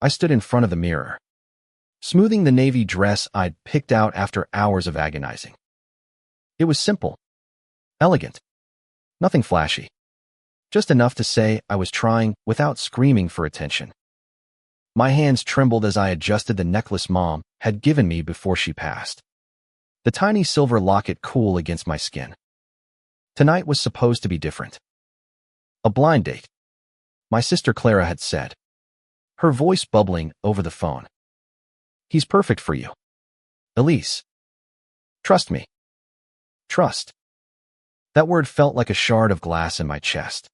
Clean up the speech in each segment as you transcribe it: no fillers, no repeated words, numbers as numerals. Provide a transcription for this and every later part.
I stood in front of the mirror, smoothing the navy dress I'd picked out after hours of agonizing. It was simple, elegant, nothing flashy, just enough to say I was trying without screaming for attention. My hands trembled as I adjusted the necklace Mom had given me before she passed, the tiny silver locket cool against my skin. Tonight was supposed to be different. A blind date, my sister Clara had said, her voice bubbling over the phone. He's perfect for you, Elise. Trust me. Trust. That word felt like a shard of glass in my chest.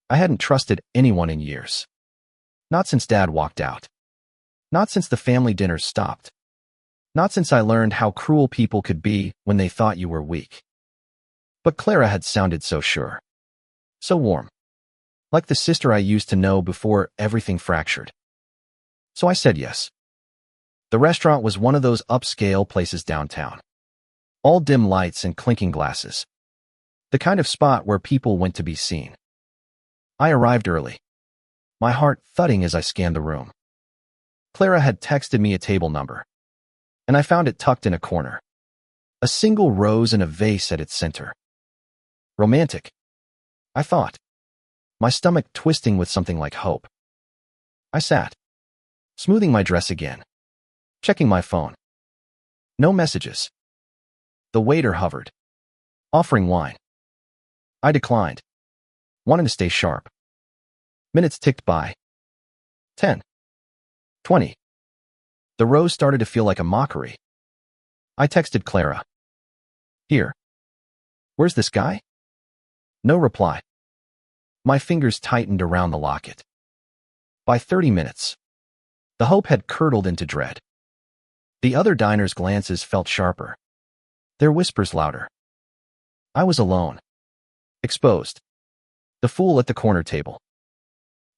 I hadn't trusted anyone in years. Not since Dad walked out. Not since the family dinners stopped. Not since I learned how cruel people could be when they thought you were weak. But Clara had sounded so sure. So warm. Like the sister I used to know before everything fractured. So I said yes. The restaurant was one of those upscale places downtown. All dim lights and clinking glasses. The kind of spot where people went to be seen. I arrived early, my heart thudding as I scanned the room. Clara had texted me a table number, and I found it tucked in a corner. A single rose and a vase at its center. Romantic, I thought, my stomach twisting with something like hope. I sat, smoothing my dress again, checking my phone. No messages. The waiter hovered, offering wine. I declined, wanting to stay sharp. Minutes ticked by. 10. 20. The rose started to feel like a mockery. I texted Clara. Here. Where's this guy? No reply. My fingers tightened around the locket. By 30 minutes, the hope had curdled into dread. The other diners' glances felt sharper, their whispers louder. I was alone. Exposed. The fool at the corner table.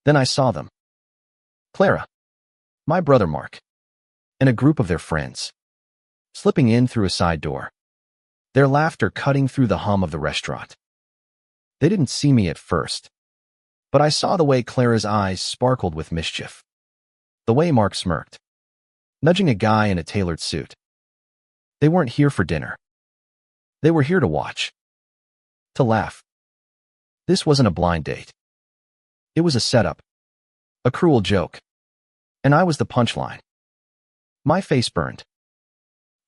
Then I saw them. Clara, my brother Mark, and a group of their friends, slipping in through a side door, their laughter cutting through the hum of the restaurant. They didn't see me at first, but I saw the way Clara's eyes sparkled with mischief, the way Mark smirked, nudging a guy in a tailored suit. They weren't here for dinner. They were here to watch, to laugh. This wasn't a blind date. It was a setup, a cruel joke, and I was the punchline. My face burned.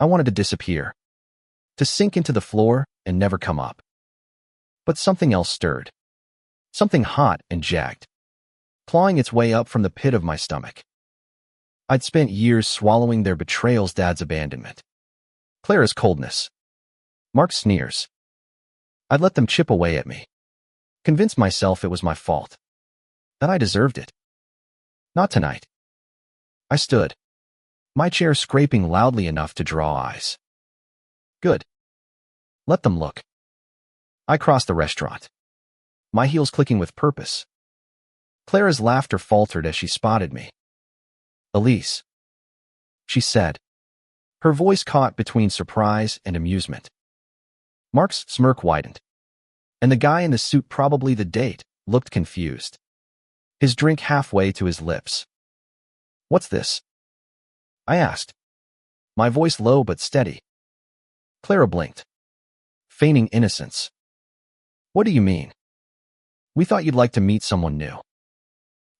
I wanted to disappear, to sink into the floor and never come up. But something else stirred, something hot and jagged, clawing its way up from the pit of my stomach. I'd spent years swallowing their betrayals, Dad's abandonment, Clara's coldness, Mark's sneers. I'd let them chip away at me, convince myself it was my fault, that I deserved it. Not tonight. I stood, my chair scraping loudly enough to draw eyes. Good. Let them look. I crossed the restaurant, my heels clicking with purpose. Clara's laughter faltered as she spotted me. Elise, she said, her voice caught between surprise and amusement. Mark's smirk widened, and the guy in the suit, probably the date, looked confused, his drink halfway to his lips. What's this? I asked, my voice low but steady. Clara blinked, feigning innocence. What do you mean? We thought you'd like to meet someone new.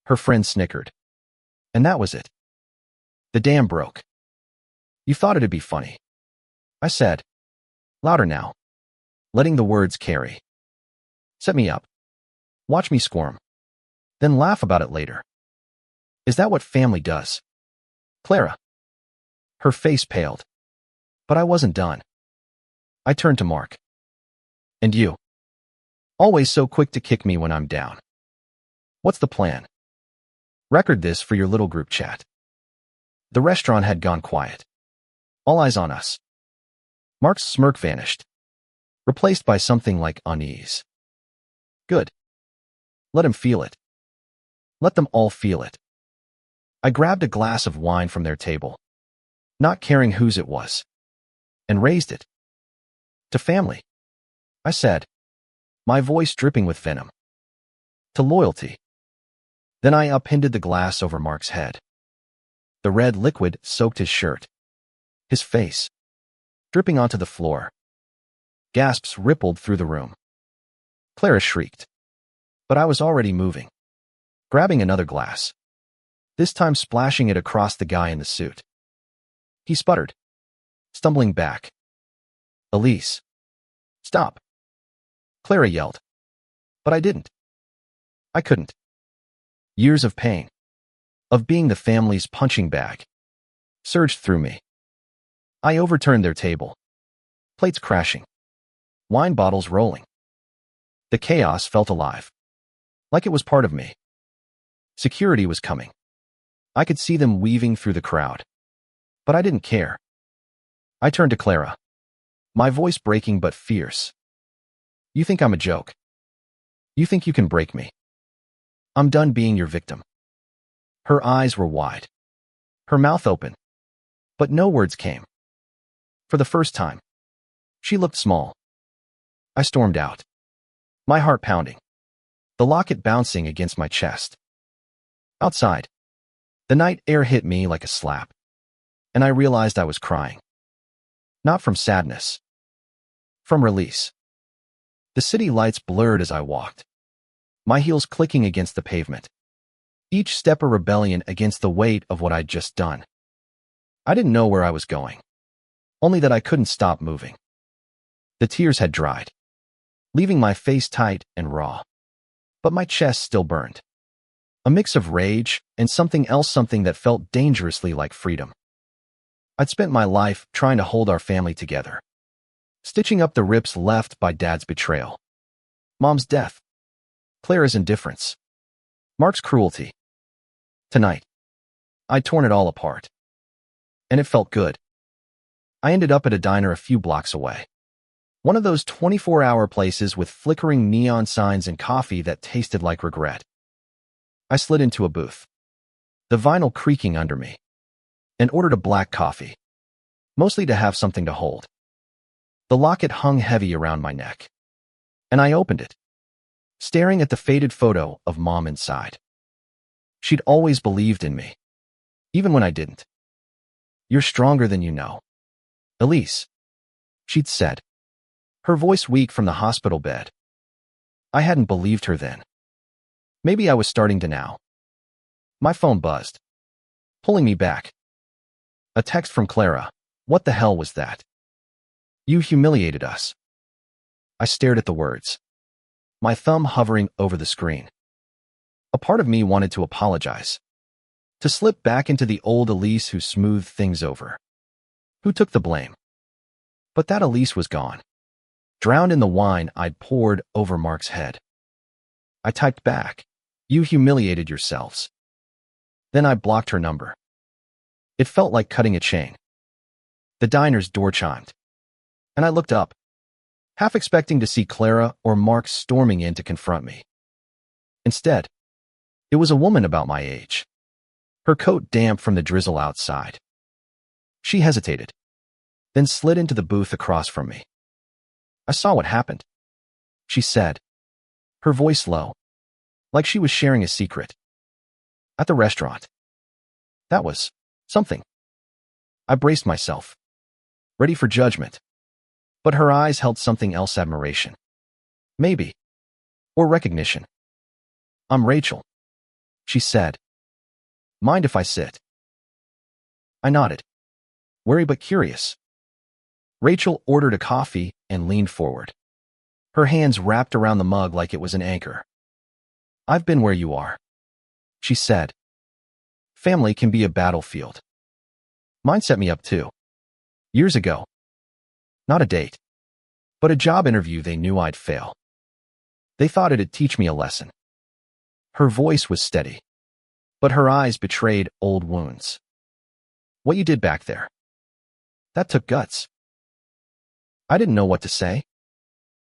Her friend snickered. And that was it. The dam broke. You thought it'd be funny, I said, louder now, letting the words carry. Set me up. Watch me squirm. Then laugh about it later. Is that what family does? Clara. Her face paled. But I wasn't done. I turned to Mark. And you? Always so quick to kick me when I'm down. What's the plan? Record this for your little group chat. The restaurant had gone quiet. All eyes on us. Mark's smirk vanished, replaced by something like unease. Good. Let him feel it. Let them all feel it. I grabbed a glass of wine from their table, not caring whose it was, and raised it. To family, I said, my voice dripping with venom. To loyalty. Then I upended the glass over Mark's head. The red liquid soaked his shirt, his face, dripping onto the floor. Gasps rippled through the room. Clara shrieked. But I was already moving, grabbing another glass, this time splashing it across the guy in the suit. He sputtered, stumbling back. "Elise, stop!" Clara yelled. But I didn't. I couldn't. Years of pain, of being the family's punching bag, surged through me. I overturned their table, plates crashing, wine bottles rolling. The chaos felt alive, like it was part of me. Security was coming. I could see them weaving through the crowd. But I didn't care. I turned to Clara, my voice breaking but fierce. "You think I'm a joke? You think you can break me? I'm done being your victim." Her eyes were wide, her mouth open, but no words came. For the first time, she looked small. I stormed out, my heart pounding, the locket bouncing against my chest. Outside, the night air hit me like a slap, and I realized I was crying. Not from sadness, from release. The city lights blurred as I walked, my heels clicking against the pavement, each step a rebellion against the weight of what I'd just done. I didn't know where I was going, only that I couldn't stop moving. The tears had dried, leaving my face tight and raw, but my chest still burned. A mix of rage and something else, something that felt dangerously like freedom. I'd spent my life trying to hold our family together, stitching up the rips left by Dad's betrayal, Mom's death, Clara's indifference, Mark's cruelty. Tonight, I'd torn it all apart. And it felt good. I ended up at a diner a few blocks away. One of those 24-hour places with flickering neon signs and coffee that tasted like regret. I slid into a booth, the vinyl creaking under me, and ordered a black coffee, mostly to have something to hold. The locket hung heavy around my neck, and I opened it, staring at the faded photo of Mom inside. She'd always believed in me, even when I didn't. "You're stronger than you know, Elise," she'd said, her voice weak from the hospital bed. I hadn't believed her then. Maybe I was starting to now. My phone buzzed, pulling me back. A text from Clara. What the hell was that? "You humiliated us." I stared at the words, my thumb hovering over the screen. A part of me wanted to apologize, to slip back into the old Elise who smoothed things over, who took the blame. But that Elise was gone, drowned in the wine I'd poured over Mark's head. I typed back, "You humiliated yourselves." Then I blocked her number. It felt like cutting a chain. The diner's door chimed, and I looked up, half expecting to see Clara or Mark storming in to confront me. Instead, it was a woman about my age, her coat damp from the drizzle outside. She hesitated, then slid into the booth across from me. "I saw what happened," she said, her voice low, like she was sharing a secret. "At the restaurant. That was something." I braced myself, ready for judgment, but her eyes held something else: admiration. Maybe. Or recognition. "I'm Rachel," she said. "Mind if I sit?" I nodded, wary but curious. Rachel ordered a coffee and leaned forward, her hands wrapped around the mug like it was an anchor. "I've been where you are," she said. "Family can be a battlefield. Mine set me up too. Years ago. Not a date, but a job interview they knew I'd fail. They thought it'd teach me a lesson." Her voice was steady, but her eyes betrayed old wounds. "What you did back there, that took guts." I didn't know what to say.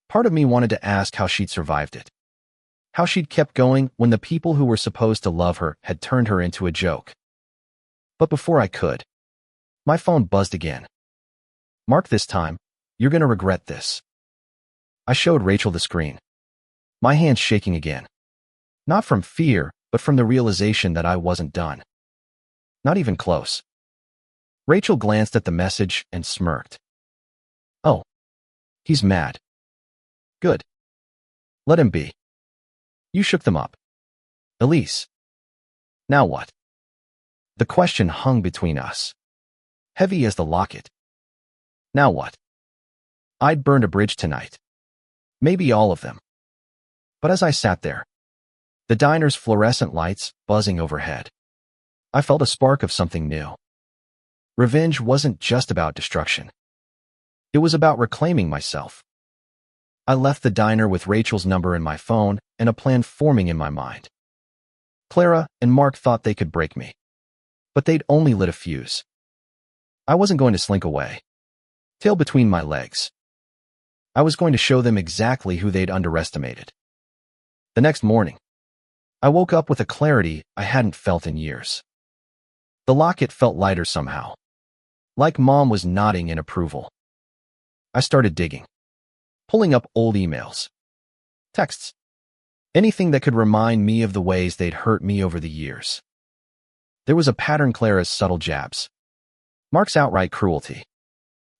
Part of me wanted to ask how she'd survived it, how she'd kept going when the people who were supposed to love her had turned her into a joke. But before I could, my phone buzzed again. "Mark, this time, you're gonna regret this." I showed Rachel the screen, my hands shaking again. Not from fear, but from the realization that I wasn't done. Not even close. Rachel glanced at the message and smirked. Oh, he's mad. Good. Let him be. You shook them up. Elise. Now what? The question hung between us, heavy as the locket. Now what? I'd burned a bridge tonight. Maybe all of them. But as I sat there, the diner's fluorescent lights buzzing overhead, I felt a spark of something new. Revenge wasn't just about destruction. It was about reclaiming myself. I left the diner with Rachel's number in my phone and a plan forming in my mind. Clara and Mark thought they could break me, but they'd only lit a fuse. I wasn't going to slink away, tail between my legs. I was going to show them exactly who they'd underestimated. The next morning, I woke up with a clarity I hadn't felt in years. The locket felt lighter somehow, like Mom was nodding in approval. I started digging, pulling up old emails, texts, anything that could remind me of the ways they'd hurt me over the years. There was a pattern: Clara's subtle jabs, Mark's outright cruelty,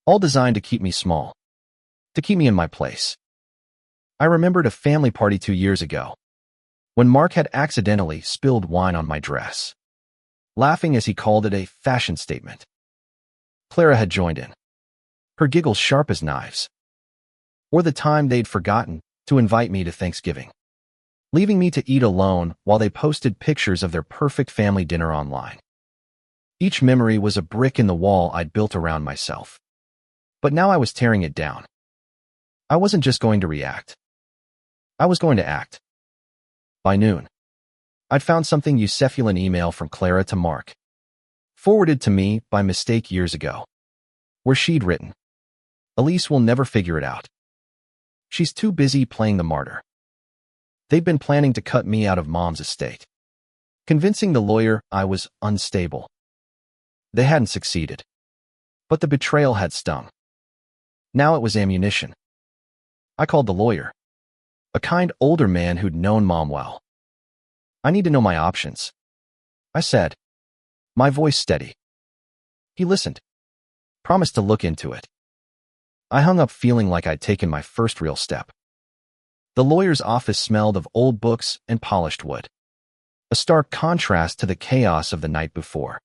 all designed to keep me small, to keep me in my place. I remembered a family party 2 years ago, when Mark had accidentally spilled wine on my dress, laughing as he called it a fashion statement. Clara had joined in, her giggles sharp as knives. Or the time they'd forgotten to invite me to Thanksgiving, leaving me to eat alone while they posted pictures of their perfect family dinner online. Each memory was a brick in the wall I'd built around myself. But now I was tearing it down. I wasn't just going to react. I was going to act. By noon, I'd found something: Yusefulin email from Clara to Mark, forwarded to me by mistake years ago, where she'd written, "Elise will never figure it out. She's too busy playing the martyr." They'd been planning to cut me out of Mom's estate, convincing the lawyer I was unstable. They hadn't succeeded, but the betrayal had stung. Now it was ammunition. I called the lawyer, a kind older man who'd known Mom well. "I need to know my options," I said, my voice steady. He listened, promised to look into it. I hung up feeling like I'd taken my first real step. The lawyer's office smelled of old books and polished wood, a stark contrast to the chaos of the night before.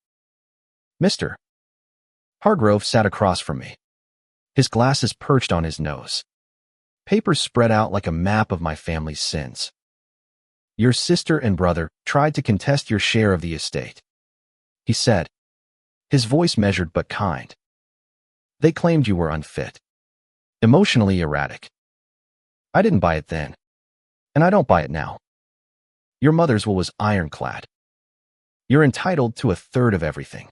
Mr. Hargrove sat across from me, his glasses perched on his nose, papers spread out like a map of my family's sins. "Your sister and brother tried to contest your share of the estate," he said, his voice measured but kind. "They claimed you were unfit, emotionally erratic. I didn't buy it then, and I don't buy it now. Your mother's will was ironclad. You're entitled to a third of everything."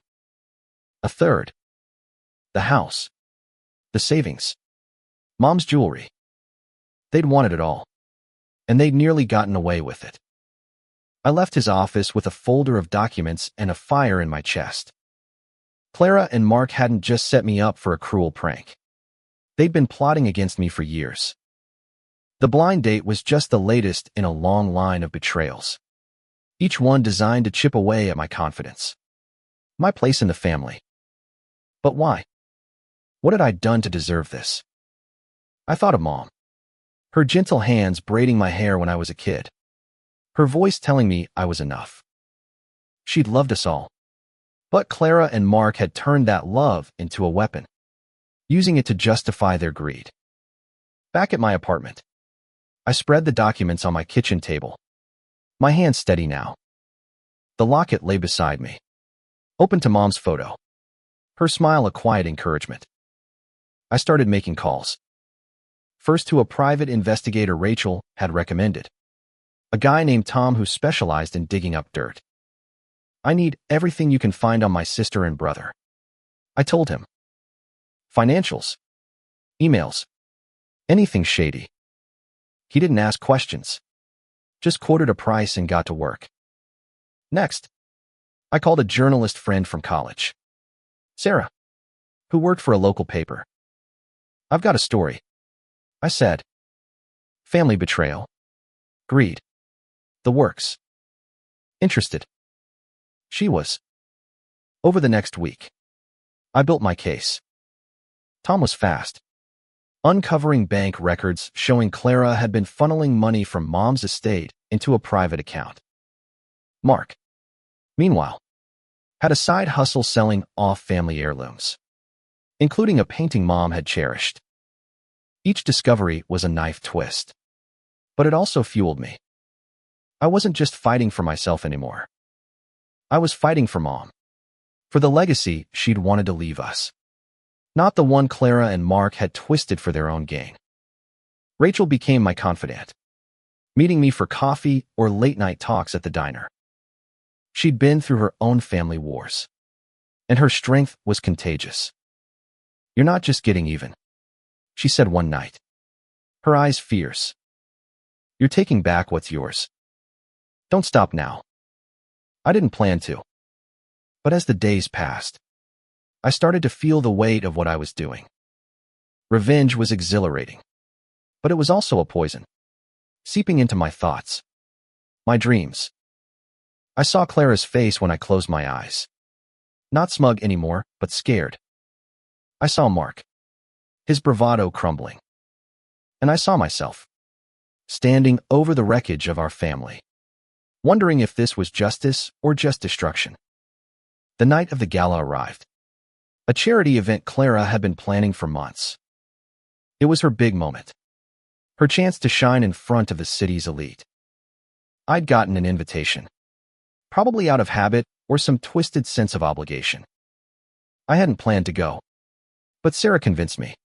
A third. The house, the savings, Mom's jewelry. They'd wanted it all, and they'd nearly gotten away with it. I left his office with a folder of documents and a fire in my chest. Clara and Mark hadn't just set me up for a cruel prank. They'd been plotting against me for years. The blind date was just the latest in a long line of betrayals, each one designed to chip away at my confidence, my place in the family. But why? What had I done to deserve this? I thought of Mom, her gentle hands braiding my hair when I was a kid, her voice telling me I was enough. She'd loved us all. But Clara and Mark had turned that love into a weapon, using it to justify their greed. Back at my apartment, I spread the documents on my kitchen table, my hands steady now. The locket lay beside me, open to Mom's photo, her smile a quiet encouragement. I started making calls. First to a private investigator Rachel had recommended, a guy named Tom who specialized in digging up dirt. "I need everything you can find on my sister and brother," I told him. "Financials, emails, anything shady." He didn't ask questions, just quoted a price and got to work. Next, I called a journalist friend from college, Sarah, who worked for a local paper. "I've got a story," I said. "Family betrayal, greed, the works." Interested. She was. Over the next week, I built my case. Tom was fast, uncovering bank records showing Clara had been funneling money from Mom's estate into a private account. Mark, meanwhile, had a side hustle selling off family heirlooms, including a painting Mom had cherished. Each discovery was a knife twist, but it also fueled me. I wasn't just fighting for myself anymore. I was fighting for Mom, for the legacy she'd wanted to leave us, not the one Clara and Mark had twisted for their own gain. Rachel became my confidant, meeting me for coffee or late-night talks at the diner. She'd been through her own family wars, and her strength was contagious. "You're not just getting even," she said one night, her eyes fierce. "You're taking back what's yours. Don't stop now." I didn't plan to. But as the days passed, I started to feel the weight of what I was doing. Revenge was exhilarating, but it was also a poison, seeping into my thoughts, my dreams. I saw Clara's face when I closed my eyes. Not smug anymore, but scared. I saw Mark, his bravado crumbling. And I saw myself, standing over the wreckage of our family, wondering if this was justice or just destruction. The night of the gala arrived, a charity event Clara had been planning for months. It was her big moment, her chance to shine in front of the city's elite. I'd gotten an invitation, probably out of habit or some twisted sense of obligation. I hadn't planned to go, but Sarah convinced me.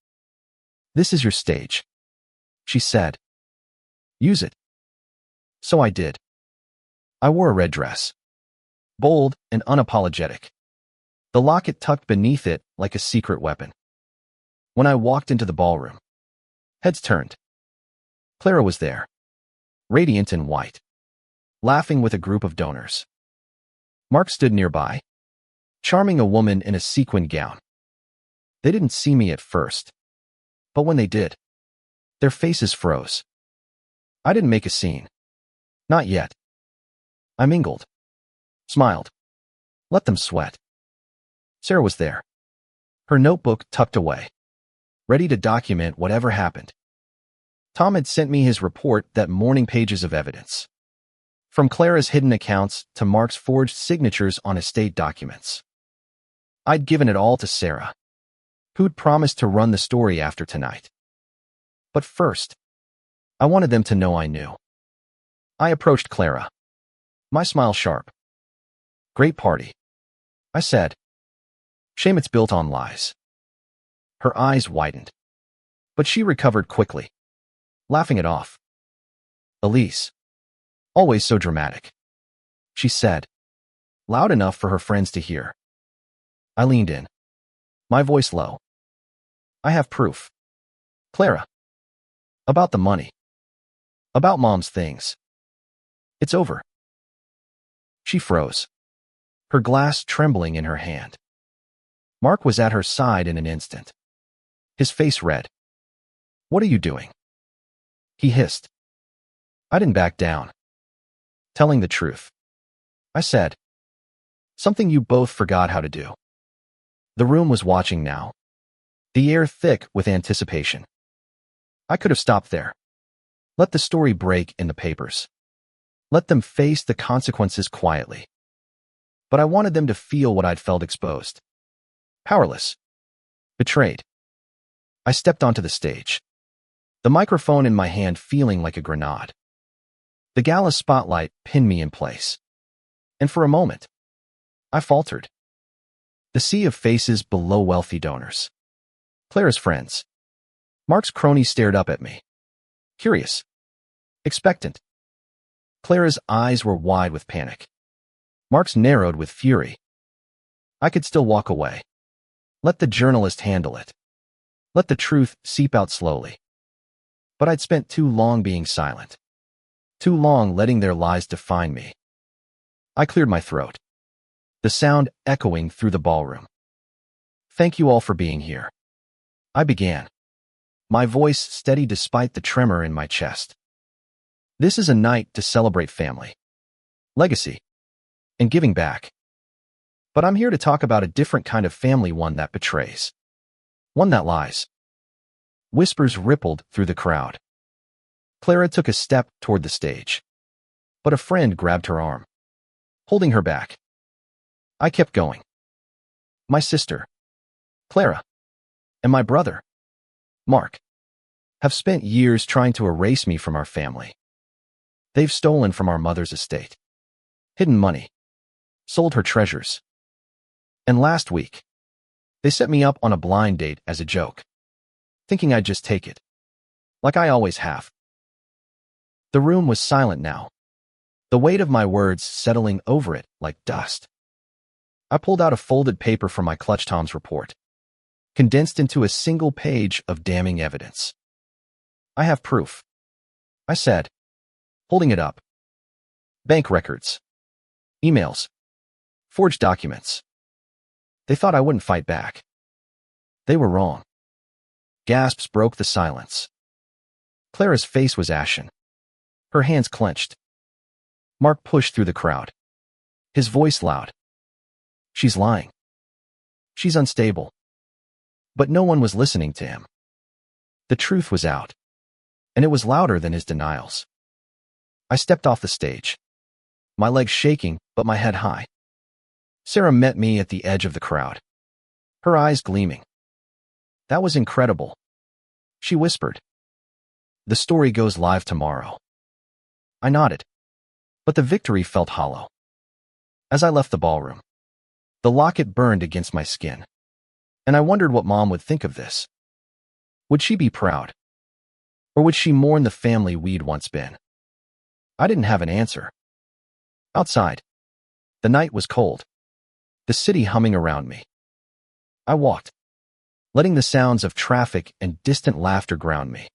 "This is your stage," she said. "Use it." So I did. I wore a red dress, bold and unapologetic, the locket tucked beneath it like a secret weapon. When I walked into the ballroom, heads turned. Clara was there, radiant in white, laughing with a group of donors. Mark stood nearby, charming a woman in a sequined gown. They didn't see me at first, but when they did, their faces froze. I didn't make a scene. Not yet. I mingled, smiled, let them sweat. Sarah was there, her notebook tucked away, ready to document whatever happened. Tom had sent me his report that morning, pages of evidence, from Clara's hidden accounts to Mark's forged signatures on estate documents. I'd given it all to Sarah, who'd promised to run the story after tonight. But first, I wanted them to know I knew. I approached Clara, my smile sharp. "Great party," I said. "Shame it's built on lies." Her eyes widened, but she recovered quickly, laughing it off. "Elise, always so dramatic," she said, loud enough for her friends to hear. I leaned in, my voice low. "I have proof. Clara. About the money. About Mom's things. It's over." She froze, her glass trembling in her hand. Mark was at her side in an instant, his face red. "What are you doing?" he hissed. I didn't back down. "Telling the truth," I said. "Something you both forgot how to do." The room was watching now, the air thick with anticipation. I could have stopped there. Let the story break in the papers. Let them face the consequences quietly. But I wanted them to feel what I'd felt: exposed, powerless, betrayed. I stepped onto the stage, the microphone in my hand feeling like a grenade. The gala spotlight pinned me in place, and for a moment, I faltered. The sea of faces below wealthy donors, Clara's friends, Mark's cronies stared up at me, curious, expectant. Clara's eyes were wide with panic. Mark's narrowed with fury. I could still walk away. Let the journalist handle it. Let the truth seep out slowly. But I'd spent too long being silent. Too long letting their lies define me. I cleared my throat, the sound echoing through the ballroom. "Thank you all for being here," I began, my voice steady despite the tremor in my chest. "This is a night to celebrate family, legacy, and giving back. But I'm here to talk about a different kind of family, one that betrays. One that lies. Whispers rippled through the crowd. Clara took a step toward the stage. But a friend grabbed her arm, holding her back. I kept going. My sister, Clara, and my brother, Mark, have spent years trying to erase me from our family. They've stolen from our mother's estate, hidden money, sold her treasures. And last week, they set me up on a blind date as a joke, thinking I'd just take it, like I always have. The room was silent now, the weight of my words settling over it like dust. I pulled out a folded paper from my clutch Tom's report, condensed into a single page of damning evidence. I have proof, I said, holding it up. Bank records, emails, forged documents. They thought I wouldn't fight back. They were wrong. Gasps broke the silence. Clara's face was ashen, her hands clenched. Mark pushed through the crowd, his voice loud. She's lying. She's unstable. But no one was listening to him. The truth was out, and it was louder than his denials. I stepped off the stage, my legs shaking but my head high. Sarah met me at the edge of the crowd, her eyes gleaming. That was incredible, she whispered. The story goes live tomorrow. I nodded, but the victory felt hollow. As I left the ballroom, the locket burned against my skin, and I wondered what Mom would think of this. Would she be proud? Or would she mourn the family we'd once been? I didn't have an answer. Outside, the night was cold, the city humming around me. I walked, letting the sounds of traffic and distant laughter ground me.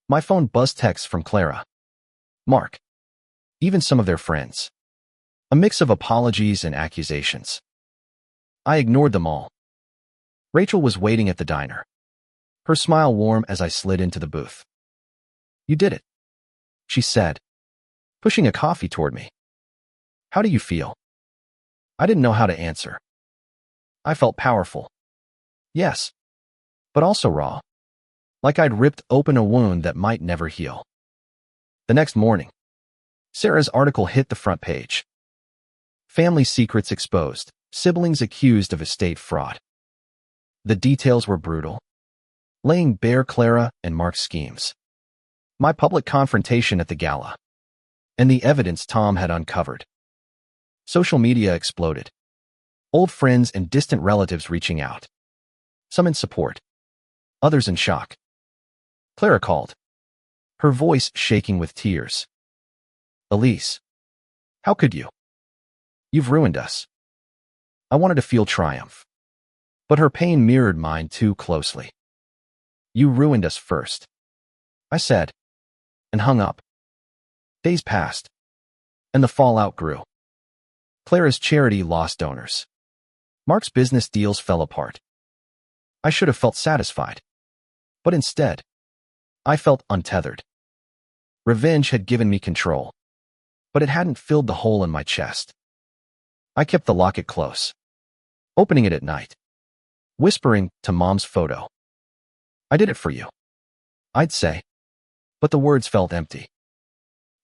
My phone buzzed texts from Clara, Mark, even some of their friends. A mix of apologies and accusations. I ignored them all. Rachel was waiting at the diner, her smile warm as I slid into the booth. You did it, she said, pushing a coffee toward me. How do you feel? I didn't know how to answer. I felt powerful. Yes, but also raw, like I'd ripped open a wound that might never heal. The next morning, Sarah's article hit the front page. Family secrets exposed, siblings accused of estate fraud. The details were brutal, laying bare Clara and Mark's schemes. My public confrontation at the gala, and the evidence Tom had uncovered. Social media exploded. Old friends and distant relatives reaching out. Some in support, others in shock. Clara called, her voice shaking with tears. Elise, how could you? You've ruined us. I wanted to feel triumph, but her pain mirrored mine too closely. You ruined us first, I said, and hung up. Days passed, and the fallout grew. Clara's charity lost donors. Mark's business deals fell apart. I should have felt satisfied, but instead, I felt untethered. Revenge had given me control, but it hadn't filled the hole in my chest. I kept the locket close, opening it at night, whispering to Mom's photo. I did it for you, I'd say, but the words felt empty.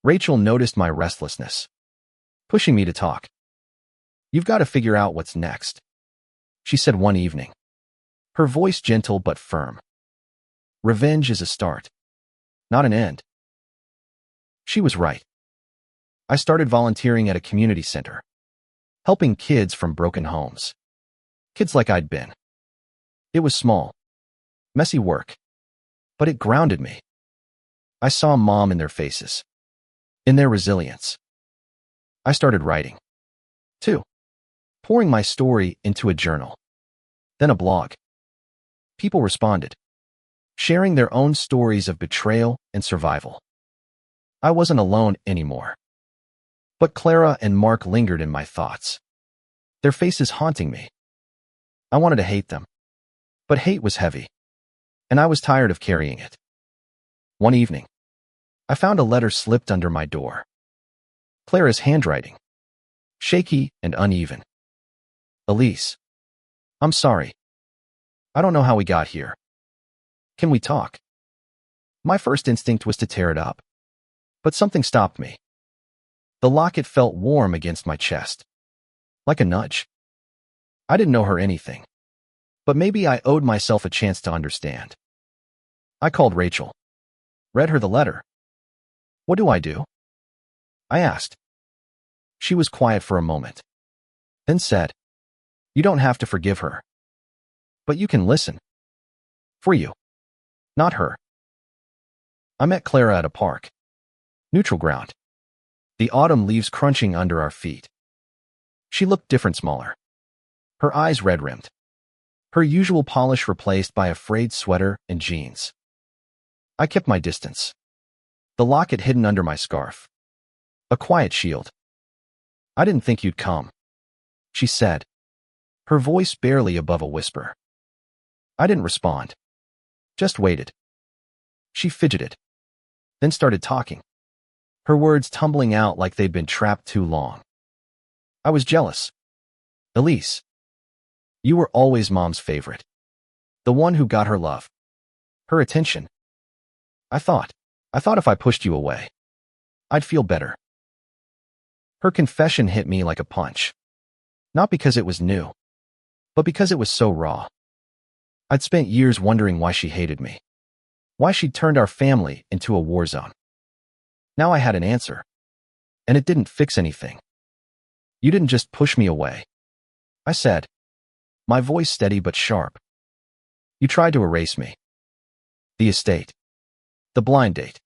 Rachel noticed my restlessness, pushing me to talk. You've got to figure out what's next, she said one evening, her voice gentle but firm. Revenge is a start, not an end. She was right. I started volunteering at a community center, helping kids from broken homes. Kids like I'd been. It was small, messy work, but it grounded me. I saw Mom in their faces, in their resilience. I started writing, too, pouring my story into a journal, then a blog. People responded, sharing their own stories of betrayal and survival. I wasn't alone anymore. But Clara and Mark lingered in my thoughts, their faces haunting me. I wanted to hate them, but hate was heavy, and I was tired of carrying it. One evening, I found a letter slipped under my door. Clara's handwriting, shaky and uneven. Elise. I'm sorry. I don't know how we got here. Can we talk? My first instinct was to tear it up. But something stopped me. The locket felt warm against my chest. Like a nudge. I didn't know her anything. But maybe I owed myself a chance to understand. I called Rachel. Read her the letter. What do I do? I asked. She was quiet for a moment. Then said, you don't have to forgive her. But you can listen. For you. Not her. I met Clara at a park. Neutral ground. The autumn leaves crunching under our feet. She looked different, smaller. Her eyes red-rimmed. Her usual polish replaced by a frayed sweater and jeans. I kept my distance. The locket hidden under my scarf. A quiet shield. I didn't think you'd come, she said, her voice barely above a whisper. I didn't respond. Just waited. She fidgeted. Then started talking. Her words tumbling out like they'd been trapped too long. I was jealous. Elise. You were always Mom's favorite. The one who got her love. Her attention. I thought if I pushed you away, I'd feel better. Her confession hit me like a punch. Not because it was new, but because it was so raw. I'd spent years wondering why she hated me. Why she'd turned our family into a war zone. Now I had an answer. And it didn't fix anything. You didn't just push me away, I said, my voice steady but sharp. You tried to erase me. The estate. The blind date.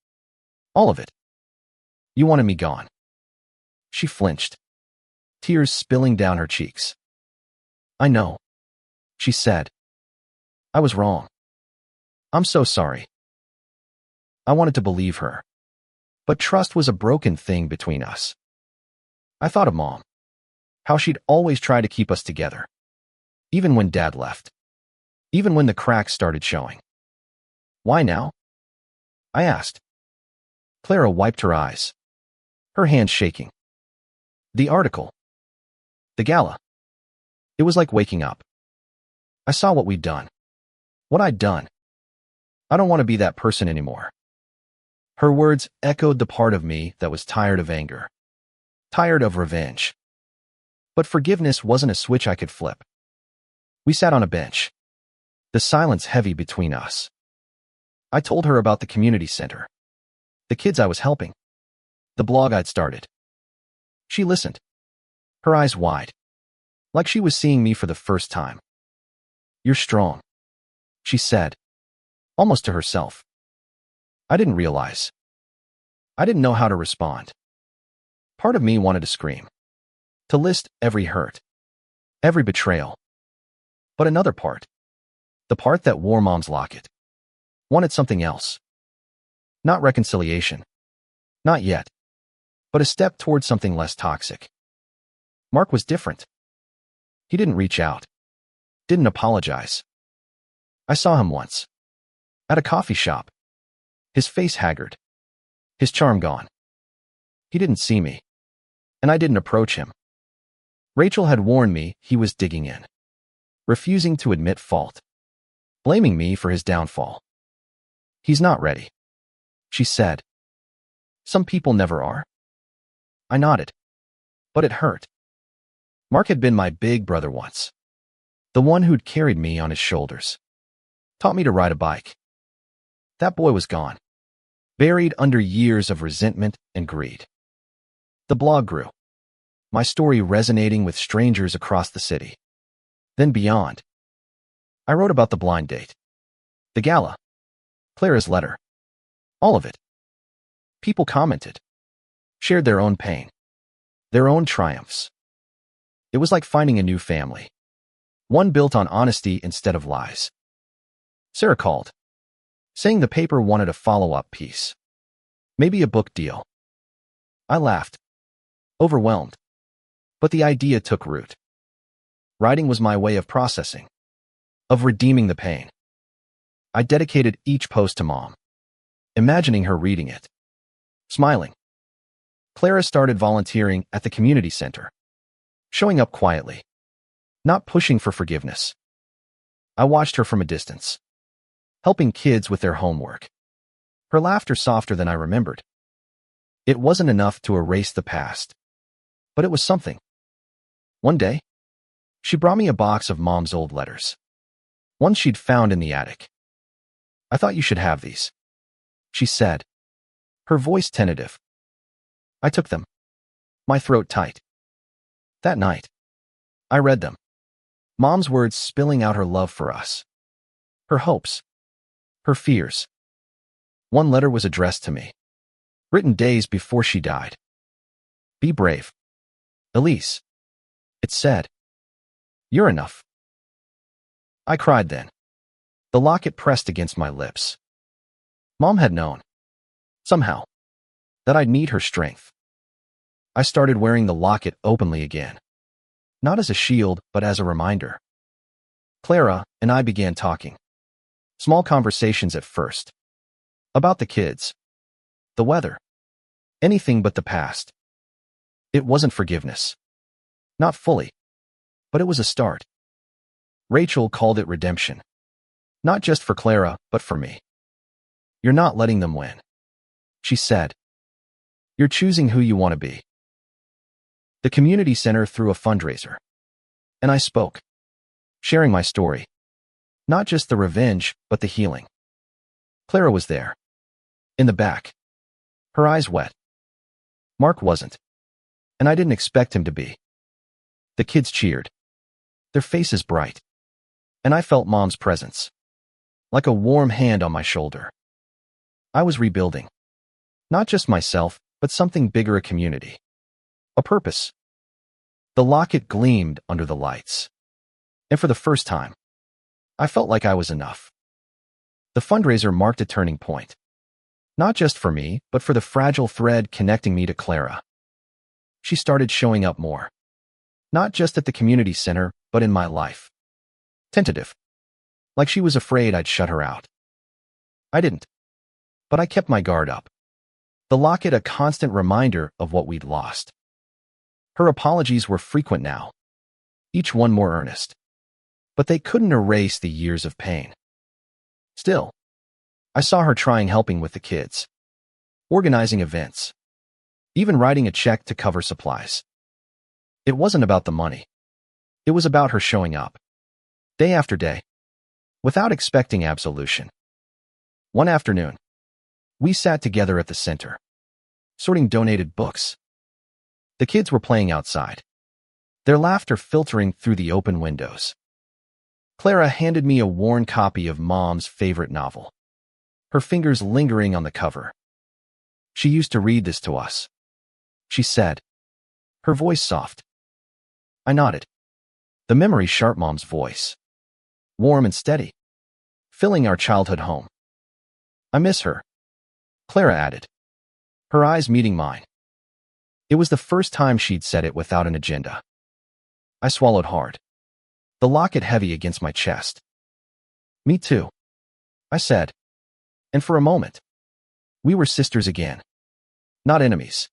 All of it. You wanted me gone. She flinched, tears spilling down her cheeks. I know, she said. I was wrong. I'm so sorry. I wanted to believe her. But trust was a broken thing between us. I thought of Mom. How she'd always try to keep us together. Even when Dad left. Even when the cracks started showing. Why now? I asked. Clara wiped her eyes. Her hands shaking. The article. The gala. It was like waking up. I saw what we'd done. What I'd done. I don't want to be that person anymore. Her words echoed the part of me that was tired of anger. Tired of revenge. But forgiveness wasn't a switch I could flip. We sat on a bench. The silence heavy between us. I told her about the community center. The kids I was helping. The blog I'd started. She listened. Her eyes wide. Like she was seeing me for the first time. You're strong, she said. Almost to herself. I didn't realize. I didn't know how to respond. Part of me wanted to scream. To list every hurt. Every betrayal. But another part. The part that wore Mom's locket. Wanted something else. Not reconciliation. Not yet. But a step towards something less toxic. Mark was different. He didn't reach out. Didn't apologize. I saw him once. At a coffee shop. His face haggard. His charm gone. He didn't see me. And I didn't approach him. Rachel had warned me he was digging in. Refusing to admit fault. Blaming me for his downfall. He's not ready, she said. Some people never are. I nodded. But it hurt. Mark had been my big brother once. The one who'd carried me on his shoulders. Taught me to ride a bike. That boy was gone. Buried under years of resentment and greed. The blog grew. My story resonating with strangers across the city. Then beyond. I wrote about the blind date. The gala. Clara's letter. All of it. People commented. Shared their own pain. Their own triumphs. It was like finding a new family. One built on honesty instead of lies. Sarah called. Saying the paper wanted a follow-up piece. Maybe a book deal. I laughed. Overwhelmed. But the idea took root. Writing was my way of processing. Of redeeming the pain. I dedicated each post to Mom. Imagining her reading it. Smiling. Clara started volunteering at the community center. showing up quietly, not pushing for forgiveness. I watched her from a distance, helping kids with their homework. Her laughter softer than I remembered. It wasn't enough to erase the past, but it was something. One day, she brought me a box of Mom's old letters, ones she'd found in the attic. "I thought you should have these," she said, her voice tentative. I took them, my throat tight. That night, I read them, Mom's words spilling out her love for us, her hopes, her fears. One letter was addressed to me, written days before she died. "Be brave, Elise," it said. "You're enough." I cried then, the locket pressed against my lips. Mom had known, somehow, that I'd need her strength. I started wearing the locket openly again, not as a shield, but as a reminder. Clara and I began talking. Small conversations at first. About the kids, the weather, anything but the past. It wasn't forgiveness. Not fully, but it was a start. Rachel called it redemption. Not just for Clara, but for me. "You're not letting them win," she said. "You're choosing who you want to be." The community center threw a fundraiser, and I spoke, sharing my story. Not just the revenge, but the healing. Clara was there, in the back, her eyes wet. Mark wasn't, and I didn't expect him to be. The kids cheered, their faces bright, and I felt Mom's presence, like a warm hand on my shoulder. I was rebuilding, not just myself, but something bigger, a community, a purpose. The locket gleamed under the lights, and for the first time, I felt like I was enough. The fundraiser marked a turning point, not just for me, but for the fragile thread connecting me to Clara. She started showing up more, not just at the community center, but in my life. Tentative, like she was afraid I'd shut her out. I didn't, but I kept my guard up. The locket a constant reminder of what we'd lost. Her apologies were frequent now, each one more earnest, but they couldn't erase the years of pain. Still, I saw her trying, helping with the kids, organizing events, even writing a check to cover supplies. It wasn't about the money. It was about her showing up, day after day, without expecting absolution. One afternoon, we sat together at the center, sorting donated books. The kids were playing outside, their laughter filtering through the open windows. Clara handed me a worn copy of Mom's favorite novel, her fingers lingering on the cover. "She used to read this to us," she said, her voice soft. I nodded. The memory sharp, Mom's voice, warm and steady, filling our childhood home. "I miss her," Clara added, her eyes meeting mine. It was the first time she'd said it without an agenda. I swallowed hard, the locket heavy against my chest. "Me too," I said, and for a moment, we were sisters again, not enemies.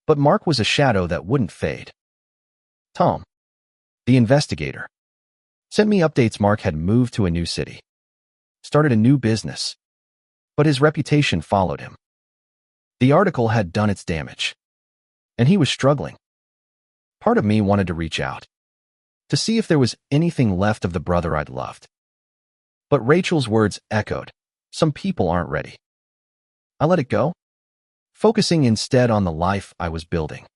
But Mark was a shadow that wouldn't fade. Tom, the investigator, sent me updates. Mark had moved to a new city, started a new business, but his reputation followed him. The article had done its damage, and he was struggling. Part of me wanted to reach out, to see if there was anything left of the brother I'd loved. But Rachel's words echoed, "Some people aren't ready." I let it go, focusing instead on the life I was building.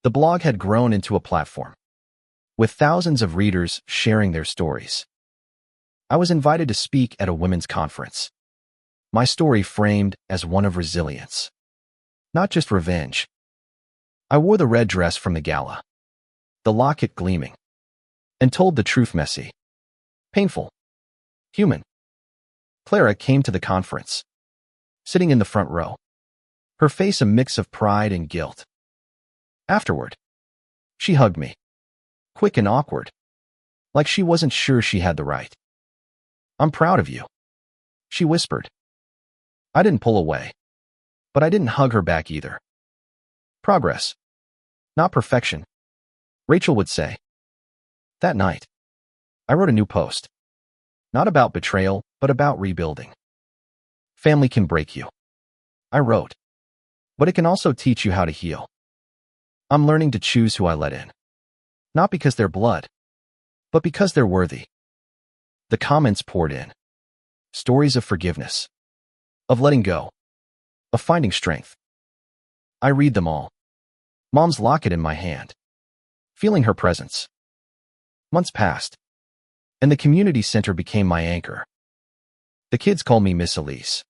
The blog had grown into a platform, with thousands of readers sharing their stories. I was invited to speak at a women's conference, my story framed as one of resilience, not just revenge. I wore the red dress from the gala, the locket gleaming, and told the truth, messy, painful, human. Clara came to the conference, sitting in the front row, her face a mix of pride and guilt. Afterward, she hugged me, quick and awkward, like she wasn't sure she had the right. "I'm proud of you," she whispered. I didn't pull away, but I didn't hug her back either. Progress, not perfection, Rachel would say. That night, I wrote a new post. Not about betrayal, but about rebuilding. Family can break you, I wrote, but it can also teach you how to heal. I'm learning to choose who I let in. Not because they're blood, but because they're worthy. The comments poured in. Stories of forgiveness, of letting go, of finding strength. I read them all. Mom's locket in my hand, feeling her presence. Months passed, and the community center became my anchor. The kids call me Miss Elise.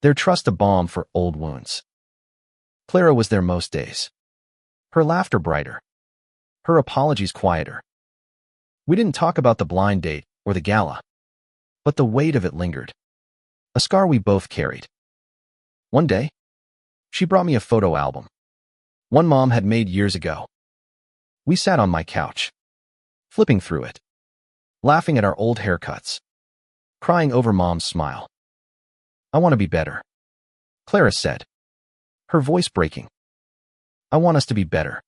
Their trust a balm for old wounds. Clara was there most days. Her laughter brighter. Her apologies quieter. We didn't talk about the blind date or the gala, but the weight of it lingered. A scar we both carried. One day, she brought me a photo album. One Mom had made years ago. We sat on my couch, flipping through it, laughing at our old haircuts, crying over Mom's smile. I want to be better, Clara said, her voice breaking. I want us to be better.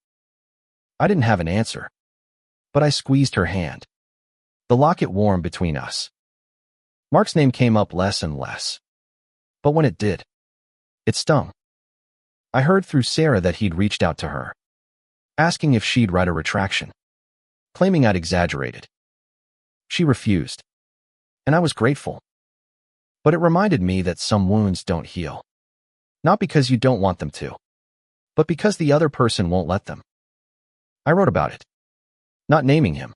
I didn't have an answer, but I squeezed her hand. The locket warmed between us. Mark's name came up less and less. But when it did, it stung. I heard through Sarah that he'd reached out to her, asking if she'd write a retraction, claiming I'd exaggerated. She refused, and I was grateful. But it reminded me that some wounds don't heal. Not because you don't want them to, but because the other person won't let them. I wrote about it, not naming him,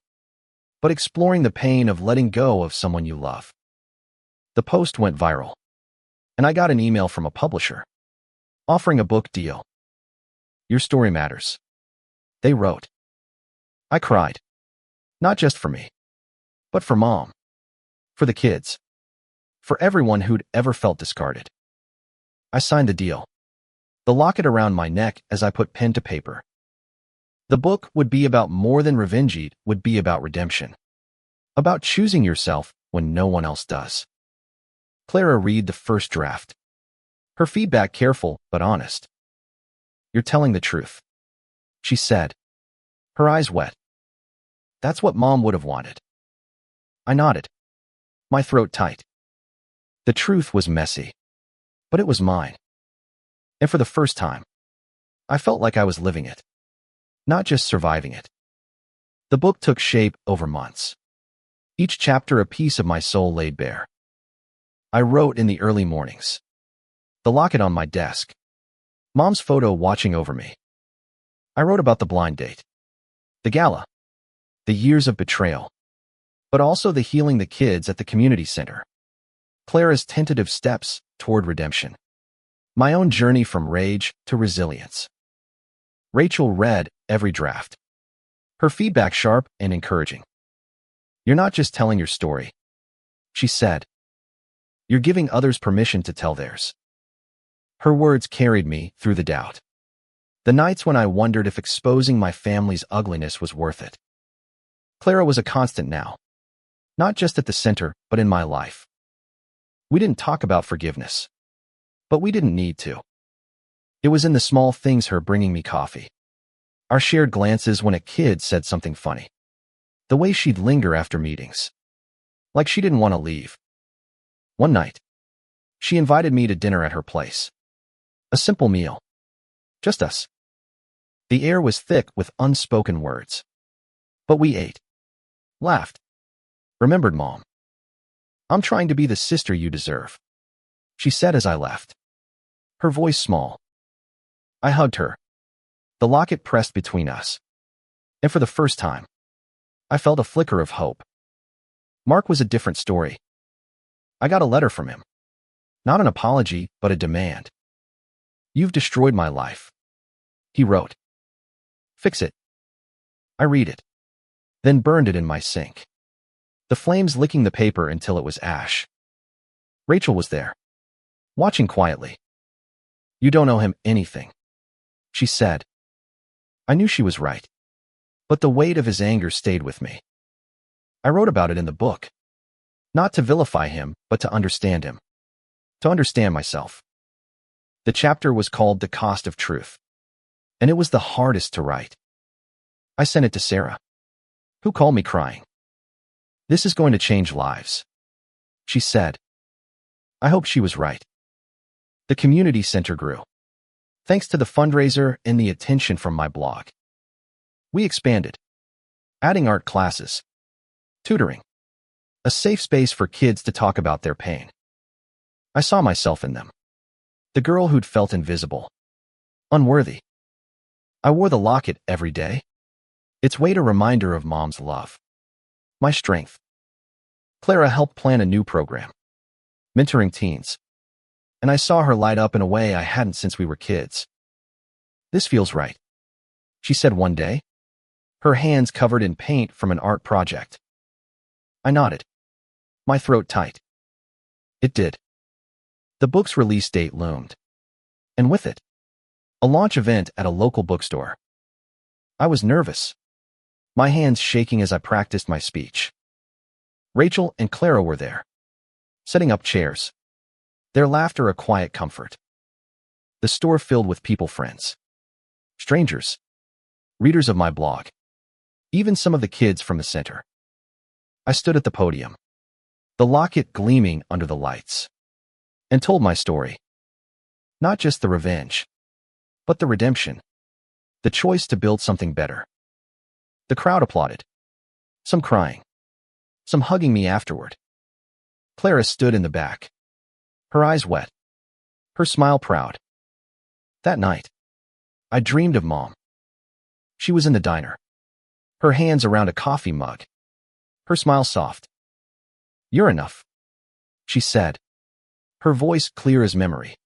but exploring the pain of letting go of someone you love. The post went viral, and I got an email from a publisher, offering a book deal. Your story matters, they wrote. I cried, not just for me, but for Mom, for the kids, for everyone who'd ever felt discarded. I signed the deal, the locket around my neck as I put pen to paper. The book would be about more than revenge, it would be about redemption, about choosing yourself when no one else does. Clara read the first draft. Her feedback careful but honest. You're telling the truth, she said, her eyes wet. That's what Mom would have wanted. I nodded, my throat tight. The truth was messy, but it was mine. And for the first time, I felt like I was living it, not just surviving it. The book took shape over months. Each chapter a piece of my soul laid bare. I wrote in the early mornings. The locket on my desk. Mom's photo watching over me. I wrote about the blind date. The gala. The years of betrayal. But also the healing the kids at the community center. Clara's tentative steps toward redemption. My own journey from rage to resilience. Rachel read every draft. Her feedback sharp and encouraging. You're not just telling your story, she said. You're giving others permission to tell theirs. Her words carried me through the doubt. The nights when I wondered if exposing my family's ugliness was worth it. Clara was a constant now. Not just at the center, but in my life. We didn't talk about forgiveness, but we didn't need to. It was in the small things, her bringing me coffee, our shared glances when a kid said something funny, the way she'd linger after meetings, like she didn't want to leave. One night, she invited me to dinner at her place. A simple meal. Just us. The air was thick with unspoken words. But we ate. Laughed. Remembered Mom. I'm trying to be the sister you deserve, she said as I left. Her voice small. I hugged her. The locket pressed between us. And for the first time, I felt a flicker of hope. Mark was a different story. I got a letter from him. Not an apology, but a demand. You've destroyed my life, he wrote. Fix it. I read it, then burned it in my sink. The flames licking the paper until it was ash. Rachel was there, watching quietly. You don't owe him anything, she said. I knew she was right, but the weight of his anger stayed with me. I wrote about it in the book, not to vilify him, but to understand him, to understand myself. The chapter was called The Cost of Truth, and it was the hardest to write. I sent it to Sarah, who called me crying. "This is going to change lives," she said. I hope she was right. The community center grew, thanks to the fundraiser and the attention from my blog. We expanded, adding art classes, tutoring, a safe space for kids to talk about their pain. I saw myself in them, the girl who'd felt invisible, unworthy. I wore the locket every day, its weight a reminder of Mom's love, my strength. Clara helped plan a new program, mentoring teens, and I saw her light up in a way I hadn't since we were kids. "This feels right," she said one day, her hands covered in paint from an art project. I nodded, my throat tight. It did. The book's release date loomed, and with it, a launch event at a local bookstore. I was nervous, my hands shaking as I practiced my speech. Rachel and Clara were there, setting up chairs, their laughter a quiet comfort. The store filled with people friends, strangers, readers of my blog, even some of the kids from the center. I stood at the podium, the locket gleaming under the lights, and told my story. Not just the revenge, but the redemption, the choice to build something better. The crowd applauded, some crying, some hugging me afterward. Clara stood in the back, her eyes wet, her smile proud. That night, I dreamed of Mom. She was in the diner, her hands around a coffee mug, her smile soft. "You're enough," she said, her voice clear as memory.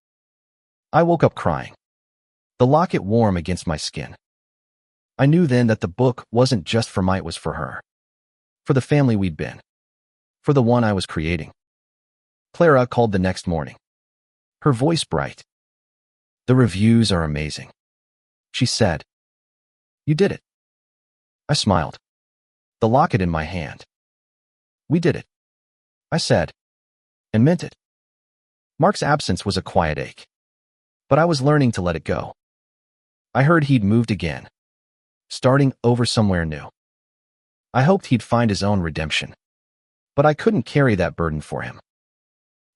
I woke up crying, the locket warm against my skin. I knew then that the book wasn't just for me, it was for her, for the family we'd been, for the one I was creating. Clara called the next morning, her voice bright. "The reviews are amazing," she said. "You did it." I smiled, the locket in my hand. "We did it," I said, and meant it. Mark's absence was a quiet ache, but I was learning to let it go. I heard he'd moved again, starting over somewhere new. I hoped he'd find his own redemption, but I couldn't carry that burden for him.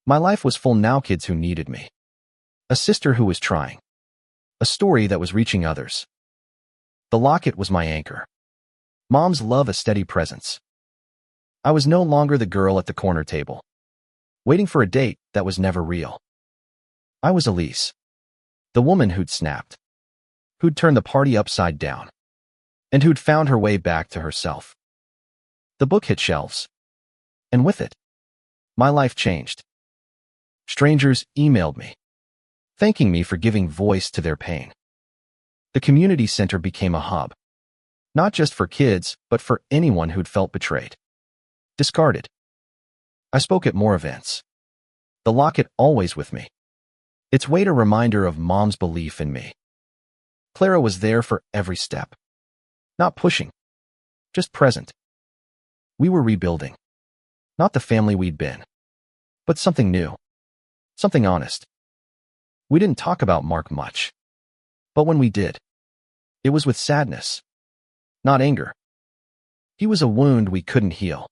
My life was full now, kids who needed me, a sister who was trying, a story that was reaching others. The locket was my anchor, Mom's love a steady presence. I was no longer the girl at the corner table, waiting for a date that was never real. I was Elise, the woman who'd snapped, who'd turned the party upside down, and who'd found her way back to herself. The book hit shelves, and with it, my life changed. Strangers emailed me, thanking me for giving voice to their pain. The community center became a hub, not just for kids, but for anyone who'd felt betrayed, discarded. I spoke at more events, the locket always with me, its weight a reminder of Mom's belief in me. Clara was there for every step, not pushing, just present. We were rebuilding, not the family we'd been, but something new, something honest. We didn't talk about Mark much, but when we did, it was with sadness, not anger. He was a wound we couldn't heal.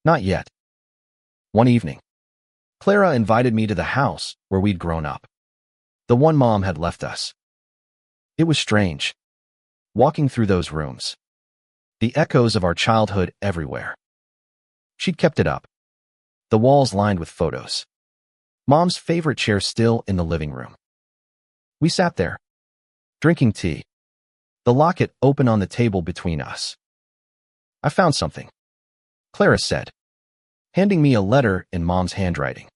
Not yet. One evening, Clara invited me to the house where we'd grown up, the one Mom had left us. It was strange, walking through those rooms, the echoes of our childhood everywhere. She'd kept it up, the walls lined with photos, Mom's favorite chair still in the living room. We sat there, drinking tea, the locket open on the table between us. "I found something," Clara said, handing me a letter in Mom's handwriting.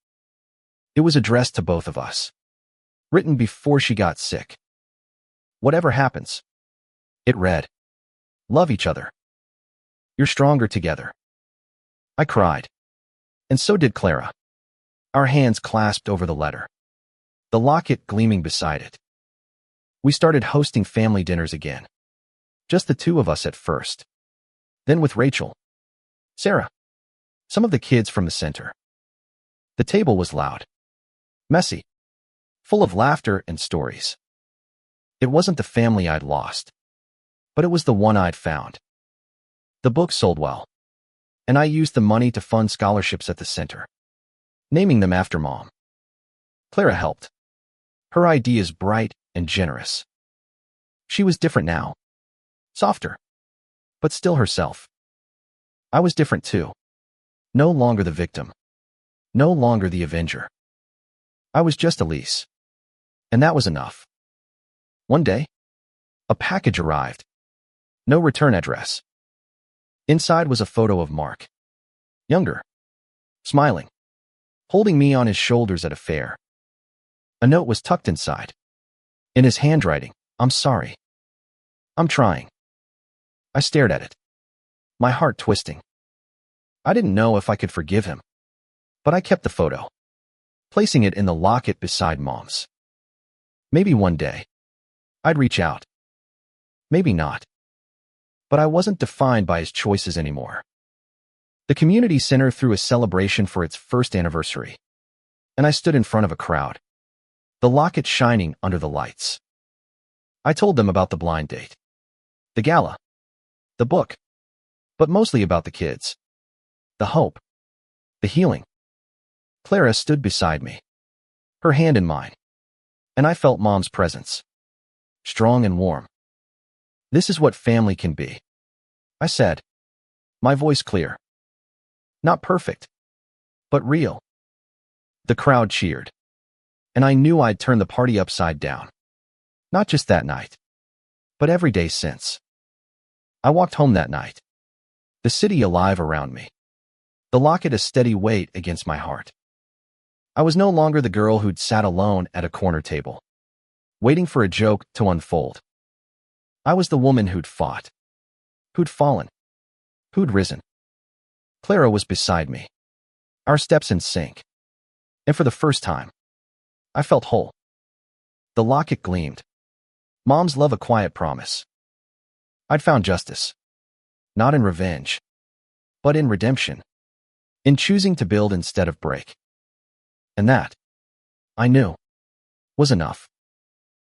It was addressed to both of us, written before she got sick. "Whatever happens," it read, "love each other. You're stronger together." I cried, and so did Clara, our hands clasped over the letter, the locket gleaming beside it. We started hosting family dinners again, just the two of us at first, then with Rachel, Sarah, some of the kids from the center. The table was loud, messy, full of laughter and stories. It wasn't the family I'd lost, But it was the one I'd found. The book sold well, and I used the money to fund scholarships at the center, naming them after Mom. Clara helped. Her ideas bright and generous. She was different now. Softer, but still herself. I was different too. No longer the victim. No longer the avenger. I was just Elise. And that was enough. One day, a package arrived. No return address. Inside was a photo of Mark. Younger. Smiling. Holding me on his shoulders at a fair. A note was tucked inside. In his handwriting, "I'm sorry. I'm trying." I stared at it, my heart twisting. I didn't know if I could forgive him, but I kept the photo, placing it in the locket beside Mom's. Maybe one day, I'd reach out. Maybe not. But I wasn't defined by his choices anymore. The community center threw a celebration for its first anniversary, and I stood in front of a crowd, the locket shining under the lights. I told them about the blind date, the gala, the book, but mostly about the kids, the hope, the healing. Clara stood beside me, her hand in mine, and I felt Mom's presence, strong and warm. "This is what family can be," I said, my voice clear. Not perfect, but real. The crowd cheered, and I knew I'd turned the party upside down. Not just that night, but every day since. I walked home that night, the city alive around me, the locket a steady weight against my heart. I was no longer the girl who'd sat alone at a corner table, waiting for a joke to unfold. I was the woman who'd fought, who'd fallen, who'd risen. Clara was beside me, our steps in sync, and for the first time, I felt whole. The locket gleamed. Mom's love a quiet promise. I'd found justice, not in revenge, but in redemption, in choosing to build instead of break. And that, I knew, was enough.